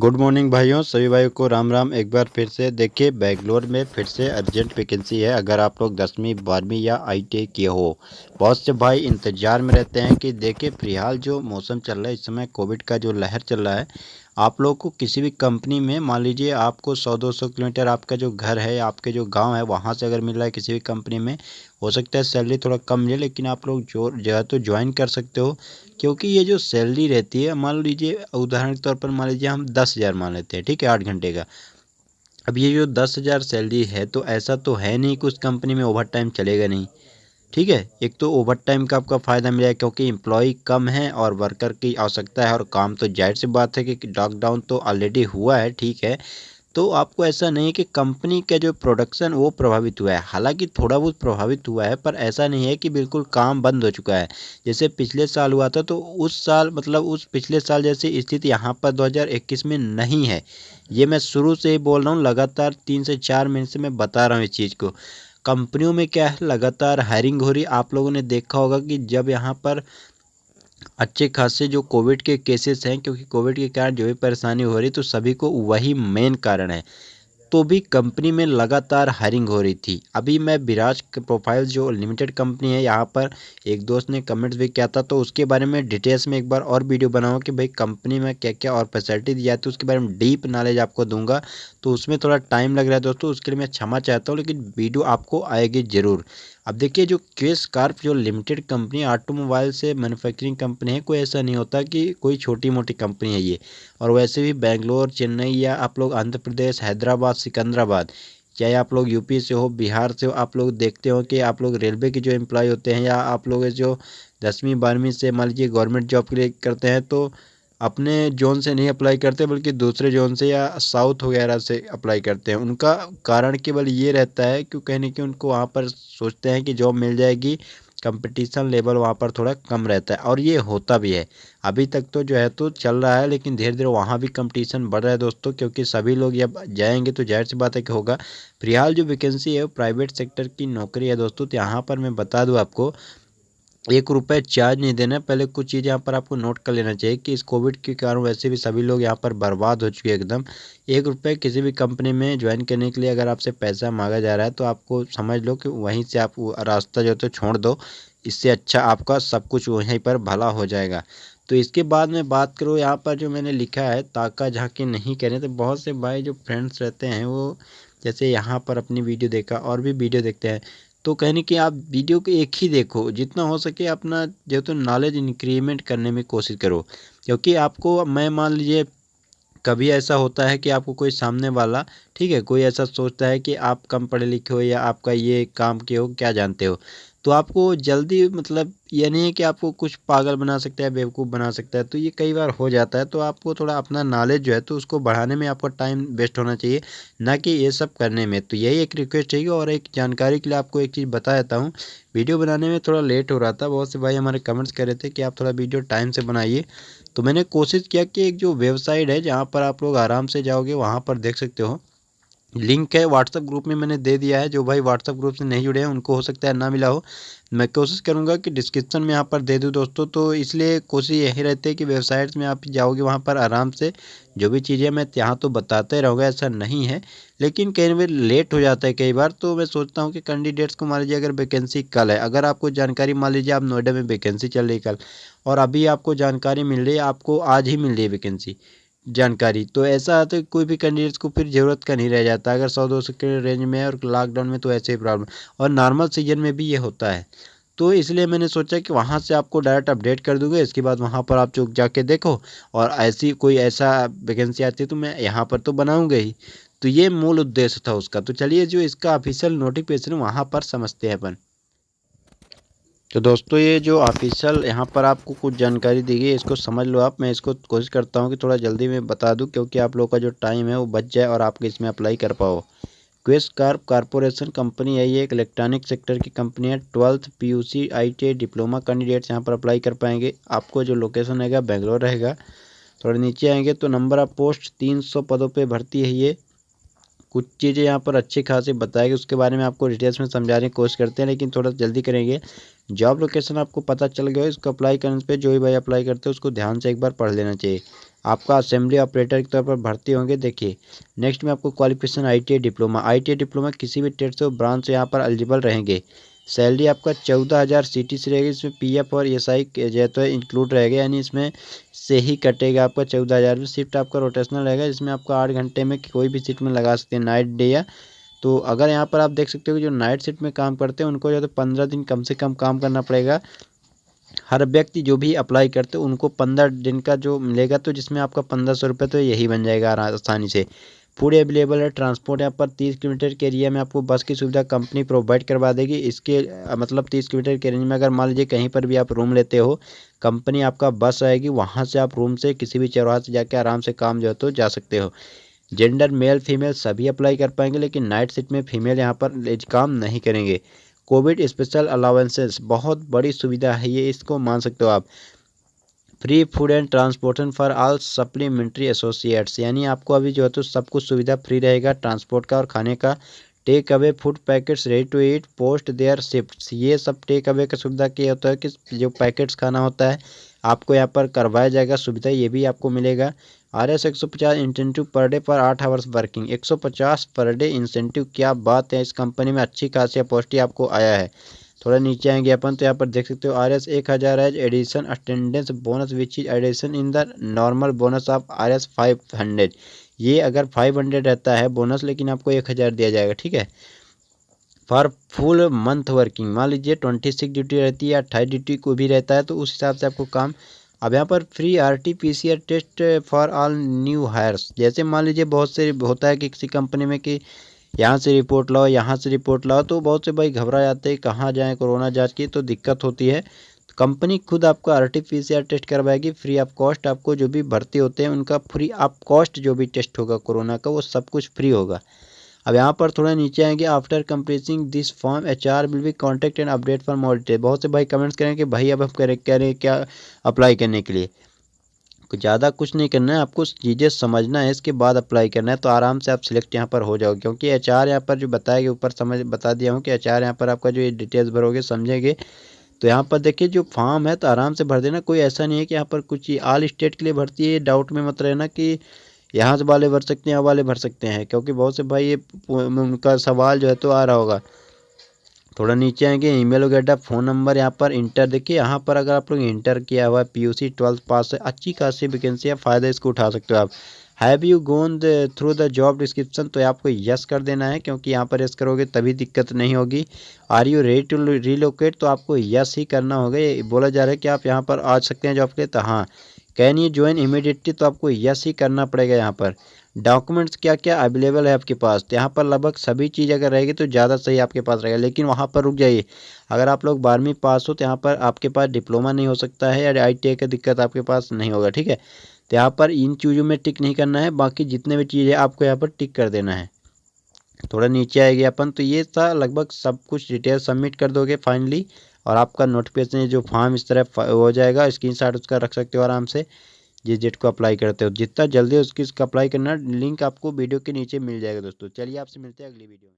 Good morning भाइयों, सभी भाइयों को राम राम। एक बार फिर से देखिए, बेंगलोर में फिर से अर्जेंट वैकेंसी है। अगर आप लोग 10वीं 12वीं या ITI किए हो, बहुत से भाई इंतजार में रहते हैं कि देखिए फिलहाल जो मौसम चल रहा है इस समय, कोविड का जो लहर चल रहा है, आप लोग को किसी भी कंपनी में मान लीजिए आपको 100-200 किलोमीटर आपका जो घर है, आपके जो गांव है, वहां से अगर मिल रहा है किसी भी कंपनी में, हो सकता है सैलरी थोड़ा कम मिले, लेकिन आप लोग जो तो ज्वाइन कर सकते हो। क्योंकि ये जो सैलरी रहती है, मान लीजिए उदाहरण के तौर पर मान लीजिए हम 10,000 मान लेते हैं, ठीक है, 8 घंटे का। अब ये जो 10,000 सैलरी है, तो ऐसा तो है नहीं कि उस कंपनी में ओवर टाइम चलेगा नहीं। ठीक है, एक तो ओवर टाइम का आपका फ़ायदा मिलेगा क्योंकि एम्प्लॉय कम है और वर्कर की आवश्यकता है, और काम तो जाहिर सी बात है कि लॉकडाउन तो ऑलरेडी हुआ है, ठीक है। तो आपको ऐसा नहीं है कि कंपनी का जो प्रोडक्शन वो प्रभावित हुआ है, हालांकि थोड़ा बहुत प्रभावित हुआ है, पर ऐसा नहीं है कि बिल्कुल काम बंद हो चुका है। जैसे पिछले साल हुआ था, तो उस साल मतलब उस पिछले साल जैसी स्थिति यहाँ पर 2021 में नहीं है। ये मैं शुरू से ही बोल रहा हूँ, लगातार 3 से 4 महीने से मैं बता रहा हूँ इस चीज़ को। कंपनियों में क्या है, लगातार हायरिंग हो रही। आप लोगों ने देखा होगा कि जब यहाँ पर अच्छे खासे जो कोविड के केसेस हैं, क्योंकि कोविड के कारण जो भी परेशानी हो रही, तो सभी को वही मेन कारण है, तो भी कंपनी में लगातार हायरिंग हो रही थी। अभी मैं विराज प्रोफाइल जो लिमिटेड कंपनी है, यहाँ पर एक दोस्त ने कमेंट्स भी किया था, तो उसके बारे में डिटेल्स में एक बार और वीडियो बनाऊंगा कि भाई कंपनी में क्या क्या और फैसिलिटी दी जाती है, उसके बारे में डीप नॉलेज आपको दूंगा। तो उसमें थोड़ा टाइम लग रहा है दोस्तों, उसके लिए मैं क्षमा चाहता हूँ, लेकिन वीडियो आपको आएगी ज़रूर। अब देखिए, जो क्वेस कार्प जो लिमिटेड कंपनी ऑटोमोबाइल से मैन्युफैक्चरिंग कंपनी है, कोई ऐसा नहीं होता कि कोई छोटी मोटी कंपनी है ये। और वैसे भी बेंगलोर, चेन्नई या आप लोग आंध्र प्रदेश, हैदराबाद, सिकंदराबाद, चाहे आप लोग यूपी से हो, बिहार से हो, आप लोग देखते हो कि आप लोग रेलवे के जो एम्प्लॉय होते हैं, या आप लोग जो 10वीं 12वीं से मान लीजिए गवर्नमेंट जॉब के लिए करते हैं, तो अपने जोन से नहीं अप्लाई करते, बल्कि दूसरे जोन से या साउथ वगैरह से अप्लाई करते हैं। उनका कारण केवल ये रहता है कि कहीं ना कहीं उनको वहाँ पर सोचते हैं कि जॉब मिल जाएगी, कंपटीशन लेवल वहाँ पर थोड़ा कम रहता है, और ये होता भी है। अभी तक तो जो है तो चल रहा है, लेकिन धीरे धीरे वहाँ भी कंपटीशन बढ़ रहा है दोस्तों, क्योंकि सभी लोग जब जाएंगे तो जाहिर सी बात है कि होगा। फिलहाल जो वैकेंसी है वो प्राइवेट सेक्टर की नौकरी है दोस्तों। तो यहाँ पर मैं बता दूँ आपको, 1 रुपये चार्ज नहीं देना है। पहले कुछ चीज़ें यहाँ पर आपको नोट कर लेना चाहिए कि इस कोविड के कारण वैसे भी सभी लोग यहाँ पर बर्बाद हो चुके हैं एकदम। 1 रुपये किसी भी कंपनी में ज्वाइन करने के लिए अगर आपसे पैसा मांगा जा रहा है, तो आपको समझ लो कि वहीं से आप वो रास्ता जो है तो छोड़ दो। इससे अच्छा आपका सब कुछ वहीं पर भला हो जाएगा। तो इसके बाद मैं बात करूँ, यहाँ पर जो मैंने लिखा है ताका झांकी नहीं करें, तो बहुत से भाई जो फ्रेंड्स रहते हैं वो जैसे यहाँ पर अपनी वीडियो देखा और भी वीडियो देखते हैं, तो कहने कि आप वीडियो को एक ही देखो, जितना हो सके अपना जो तो नॉलेज इंक्रीमेंट करने में कोशिश करो। क्योंकि आपको मैं मान लीजिए कभी ऐसा होता है कि आपको कोई सामने वाला, ठीक है, कोई ऐसा सोचता है कि आप कम पढ़े लिखे हो या आपका ये काम के हो, क्या जानते हो, तो आपको जल्दी मतलब ये नहीं है कि आपको कुछ पागल बना सकता है, बेवकूफ़ बना सकता है, तो ये कई बार हो जाता है। तो आपको थोड़ा अपना नॉलेज जो है तो उसको बढ़ाने में आपका टाइम वेस्ट होना चाहिए, ना कि ये सब करने में। तो यही एक रिक्वेस्ट है। और एक जानकारी के लिए आपको एक चीज़ बता देता हूँ, वीडियो बनाने में थोड़ा लेट हो रहा था, बहुत से भाई हमारे कमेंट्स कर रहे थे कि आप थोड़ा वीडियो टाइम से बनाइए। तो मैंने कोशिश किया कि एक जो वेबसाइट है जहाँ पर आप लोग आराम से जाओगे, वहाँ पर देख सकते हो, लिंक है व्हाट्सअप ग्रुप में मैंने दे दिया है। जो भाई व्हाट्सअप ग्रुप से नहीं जुड़े हैं उनको हो सकता है ना मिला हो, मैं कोशिश करूंगा कि डिस्क्रिप्शन में यहाँ पर दे दूँ दोस्तों। तो इसलिए कोशिश यही रहती है कि वेबसाइट्स में आप जाओगे, वहाँ पर आराम से जो भी चीज़ें मैं यहाँ तो बताते रहूँगा, ऐसा नहीं है, लेकिन कई बार लेट हो जाता है कई बार। तो मैं सोचता हूँ कि कैंडिडेट्स को मान लीजिए अगर वैकेंसी कल है, अगर आपको जानकारी मान लीजिए आप नोएडा में वैकेंसी चल रही कल, और अभी आपको जानकारी मिल रही है, आपको आज ही मिल रही है वैकेंसी जानकारी, तो ऐसा आता है कि कोई भी कैंडिडेट्स को फिर ज़रूरत का नहीं रह जाता अगर 100-200 के रेंज में है। और लॉकडाउन में तो ऐसे ही प्रॉब्लम, और नॉर्मल सीजन में भी ये होता है। तो इसलिए मैंने सोचा कि वहाँ से आपको डायरेक्ट अपडेट कर दूंगा, इसके बाद वहाँ पर आप चुप जाके देखो, और ऐसी कोई ऐसा वैकेंसी आती है तो मैं यहाँ पर तो बनाऊंगा ही। तो ये मूल उद्देश्य था उसका। तो चलिए, जो इसका ऑफिशियल नोटिफिकेशन वहाँ पर समझते हैं अपन। तो दोस्तों, ये जो ऑफिशियल यहाँ पर आपको कुछ जानकारी दी गई है, इसको समझ लो आप। मैं इसको कोशिश करता हूँ कि थोड़ा जल्दी में बता दूँ, क्योंकि आप लोगों का जो टाइम है वो बच जाए और आप इसमें अप्लाई कर पाओ। क्वेस कार्प कारपोरेशन कंपनी है, ये एक इलेक्ट्रॉनिक सेक्टर की कंपनी है। 12th PUC ITI diploma candidates यहाँ पर अप्लाई कर पाएंगे। आपको जो लोकेशन रहेगा बेंगलोर रहेगा। थोड़ा नीचे आएंगे तो नंबर ऑफ पोस्ट 300 पदों पे भर्ती है ये। कुछ चीज़ें यहाँ पर अच्छी खासी बताएगी, उसके बारे में आपको डिटेल्स में समझाने की कोशिश करते हैं, लेकिन थोड़ा जल्दी करेंगे। जॉब लोकेशन आपको पता चल गया, इसको अप्लाई करने पे जो भी भाई अप्लाई करते हैं उसको ध्यान से एक बार पढ़ लेना चाहिए। आपका असेंबली ऑपरेटर के तौर पर भर्ती होंगे। देखिए नेक्स्ट में आपको qualification I T I diploma किसी भी ट्रेड से ब्रांच से यहाँ पर एलिजिबल रहेंगे। सैलरी आपका 14,000 सीटी से रहेगी। इसमें पीएफ और ईएसआई जो तो इंक्लूड रहेगा, यानी इसमें से ही कटेगा आपका 14,000 में। शिफ्ट आपका रोटेशनल रहेगा, जिसमें आपका 8 घंटे में कोई भी शिफ्ट में लगा सकते हैं, नाइट डे या। तो अगर यहाँ पर आप देख सकते हो कि जो नाइट शिफ्ट में काम करते हैं उनको जो तो 15 दिन कम से कम काम करना पड़ेगा। हर व्यक्ति जो भी अप्लाई करते हैं उनको 15 दिन का जो मिलेगा, तो जिसमें आपका 1500 रुपये तो यही बन जाएगा आसानी से। फूड अवेलेबल है। ट्रांसपोर्ट यहाँ पर 30 किलोमीटर के एरिया में आपको बस की सुविधा कंपनी प्रोवाइड करवा देगी। इसके मतलब 30 किलोमीटर के रेंज में अगर मान लीजिए कहीं पर भी आप रूम लेते हो, कंपनी आपका बस आएगी, वहाँ से आप रूम से किसी भी चौराहा से जाके आराम से काम जो है तो जा सकते हो। जेंडर मेल फीमेल सभी अप्लाई कर पाएंगे, लेकिन नाइट शिफ्ट में फीमेल यहाँ पर काम नहीं करेंगे। कोविड स्पेशल अलाउंसेस बहुत बड़ी सुविधा है ये, इसको मान सकते हो आप। Free food and transportation for all supplementary associates, यानी आपको अभी जो है तो सब कुछ सुविधा फ्री रहेगा, ट्रांसपोर्ट का और खाने का। Take away food packets ready to eat post their shifts, ये सब टेक अवे का सुविधा क्या होता है कि जो पैकेट्स खाना होता है आपको यहाँ पर करवाया जाएगा, सुविधा ये भी आपको मिलेगा। RS 150 इंसेंटिव पर डे पर 8 hours working, 150 per day incentive, क्या बात है। इस कंपनी में अच्छी खासी अपॉर्चुनिटी आपको आया है। थोड़ा नीचे आएंगे अपन तो यहाँ पर देख सकते हो RS 1000 as addition attendance bonus which is addition in the normal bonus of RS 500। ये अगर 500 रहता है बोनस, लेकिन आपको 1000 दिया जाएगा, ठीक है। फॉर फुल मंथ वर्किंग, मान लीजिए 26 ड्यूटी रहती है या 28 ड्यूटी को भी रहता है, तो उस हिसाब से आपको काम। अब यहाँ पर free RT-PCR test for all new hires, जैसे मान लीजिए बहुत से होता है कि किसी कंपनी में कि यहाँ से रिपोर्ट लाओ यहाँ से रिपोर्ट लाओ, तो बहुत से भाई घबरा जाते हैं कहाँ जाएँ कोरोना जांच की, तो दिक्कत होती है। कंपनी खुद आपको RT-PCR टेस्ट करवाएगी फ्री ऑफ कॉस्ट। आपको जो भी भर्ती होते हैं उनका फ्री ऑफ कॉस्ट जो भी टेस्ट होगा कोरोना का, वो सब कुछ फ्री होगा। अब यहाँ पर थोड़ा नीचे आएंगे, after completing this form HR will be contact and update for more detail. बहुत से भाई कमेंट्स करें कि भाई अब हम करें क्या अप्लाई करने के लिए। ज़्यादा कुछ नहीं करना है, आपको चीज़ें समझना है, इसके बाद अप्लाई करना है, तो आराम से आप सिलेक्ट यहाँ पर हो जाओगे। क्योंकि HR यहाँ पर जो बताएगा ऊपर समझ बता दिया हूँ कि HR यहाँ पर आपका जो ये डिटेल्स भरोगे समझेंगे। तो यहाँ पर देखिए जो फॉर्म है तो आराम से भर देना, कोई ऐसा नहीं है कि यहाँ पर कुछ ऑल स्टेट के लिए भर्ती है, डाउट में मत रहना कि यहाँ से वाले भर सकते हैं यहाँ वाले भर सकते हैं, क्योंकि बहुत से भाई ये उनका सवाल जो है तो आ रहा होगा। थोड़ा नीचे आएंगे, ईमेल वगैरह फ़ोन नंबर यहाँ पर इंटर। देखिए यहाँ पर अगर आप लोग इंटर किया हुआ है, PUC 12th पास है, अच्छी खासी वैकेंसी है, फ़ायदा इसको उठा सकते हो आप। Have you gone through the job description, तो आपको यस कर देना है, क्योंकि यहाँ पर यस करोगे तभी दिक्कत नहीं होगी। Are you ready to relocate, तो आपको यस ही करना होगा। ये बोला जा रहा है कि आप यहाँ पर आ सकते हैं जॉब के लिए, तो हाँ। कैन यू ज्वाइन इमीडिएटली, तो आपको यस ही करना पड़ेगा यहाँ पर। डॉक्यूमेंट्स क्या क्या अवेलेबल है आपके पास, तो यहाँ पर लगभग सभी चीज़ अगर रहेगी तो ज़्यादा सही आपके पास रहेगा। लेकिन वहाँ पर रुक जाइए, अगर आप लोग 12वीं पास हो तो यहाँ पर आपके पास डिप्लोमा नहीं हो सकता है, या ITI का दिक्कत आपके पास नहीं होगा, ठीक है। तो यहाँ पर इन चीज़ों में टिक नहीं करना है, बाकी जितने भी चीज़ है आपको यहाँ पर टिक कर देना है। थोड़ा नीचे आएगी अपन, तो ये था लगभग सब कुछ डिटेल सबमिट कर दोगे फाइनली, और आपका नोटिफिकेशन जो फॉर्म इस तरह हो जाएगा। स्क्रीनशॉट उसका रख सकते हो आराम से, जिस डेट को अप्लाई करते हो। जितना जल्दी उसकी अप्लाई करना, लिंक आपको वीडियो के नीचे मिल जाएगा दोस्तों। चलिए आपसे मिलते हैं अगली वीडियो में।